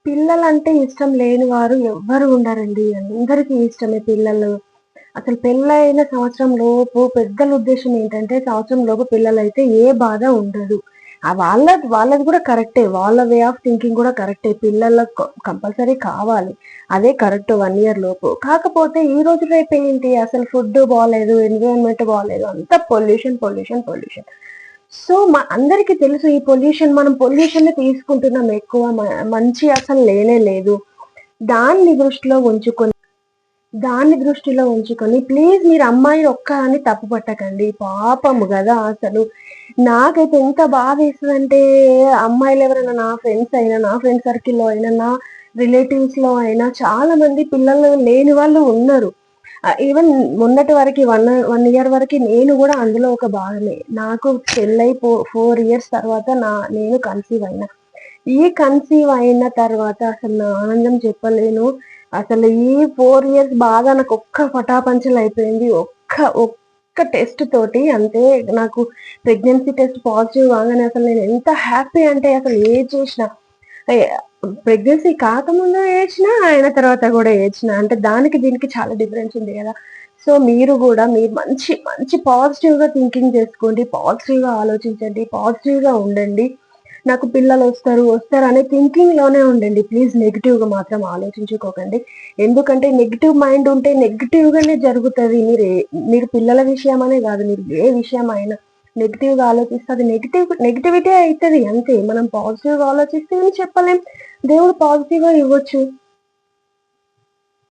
పిల్లలంటే ఇష్టం లేని వారు ఎవ్వరు ఉండరండి. అందరికీ ఇష్టమే పిల్లలు. అసలు పెళ్ళైన సంవత్సరం లోపు పెద్దల ఉద్దేశ్యం ఏంటంటే, సంవత్సరం లోపు పిల్లలైతే ఏ బాధ ఉండదు. వాళ్ళది కూడా కరెక్టే. వాళ్ళ వే ఆఫ్ థింకింగ్ కూడా కరెక్టే. పిల్లలకు కంపల్సరీ కావాలి. అదే కరెక్ట్ 1 ఇయర్ లోపు. కాకపోతే ఈ రోజు రేపు ఏంటి అసలు ఫుడ్ బాలేదు, ఎన్విరాన్మెంట్ బాలేదు. అంతా పొల్యూషన్, పొల్యూషన్, పొల్యూషన్. సో, అందరికి తెలుసు ఈ పొల్యూషన్ మనం పొల్యూషన్‌ని తీసుకుంటున్నాం ఎక్కువ. మంచి అసలు లేనే లేదు. దాన్ని దృష్టిలో ఉంచుకొని ప్లీజ్ మీరు అమ్మాయి ఒక్కదాన్ని తప్పు పట్టకండి. పాపం గదా! అసలు. నాకైతే ఎంత బాధేస్తదంటే అమ్మాయిలు ఎవరైనా నా ఫ్రెండ్స్ అయినా, నా ఫ్రెండ్ సర్కిల్‌లో అయినా, నా రిలేటివ్స్‌లో అయినా చాలా మంది పిల్లలు లేని వాళ్ళు ఉన్నారు. ఈవెన్ మొన్నటి వరకి 1 ఇయర్ వరకి నేను గూడా అందులో ఒక భాగమే. నాకు పెళ్ళై 4 ఇయర్స్ తర్వాత నేను కన్సీవ్ అయినా. ఈ కన్సీవ్ అయిన తర్వాత అసలు నా ఆనందం చెప్పలేను. అసలు ఈ 4 ఇయర్స్ బాధ నాకొక్క పటాపంచలయిపోయింది. ఒక్క టెస్ట్ తోటి అంతే నాకు ప్రెగ్నెన్సీ టెస్ట్ పాజిటివ్ రాగానే అసలు నేను ఎంత హ్యాపీ అంటే అసలు ఏడ్చేసిన. ఎ ప్రెగ్నెన్సీ కాకముందు ఏడ్చినా, అయిన తర్వాత గూడా ఏడ్చినా. అంటే దానికి దీనికి చాలా డిఫరెన్స్ ఉంది గదా! సో, మీరు గూడా మీరు మంచి మంచి పాజిటివ్‌గా థింకింగ్ చేసుకోండి. పాజిటివ్‌గా ఆలోచించండి. పాజిటివ్‌గా ఉండండి. నాకు వస్తారు అనే థింకింగ్‌లోనే ఉండండి. ప్లీజ్ నెగెటివ్‌గా మాత్రం ఆలోచించుకోకండి. ఎందుకంటే నెగెటివ్ మైండ్ ఉంటే నెగెటివ్‌గానే జరుగుతది. మీరు పిల్లల విషయమనే గాదు. మీరు ఏ విషయమైనా నెగెటివ్‌గా ఆలోచిస్తే అది నెగటివిటీ అయితది అంతే. మనం పాజిటివ్‌గా ఆలోచిస్తే ఏం చెప్పలేం. దేవుడు పాజిటివ్‌గా ఇవ్వచ్చు.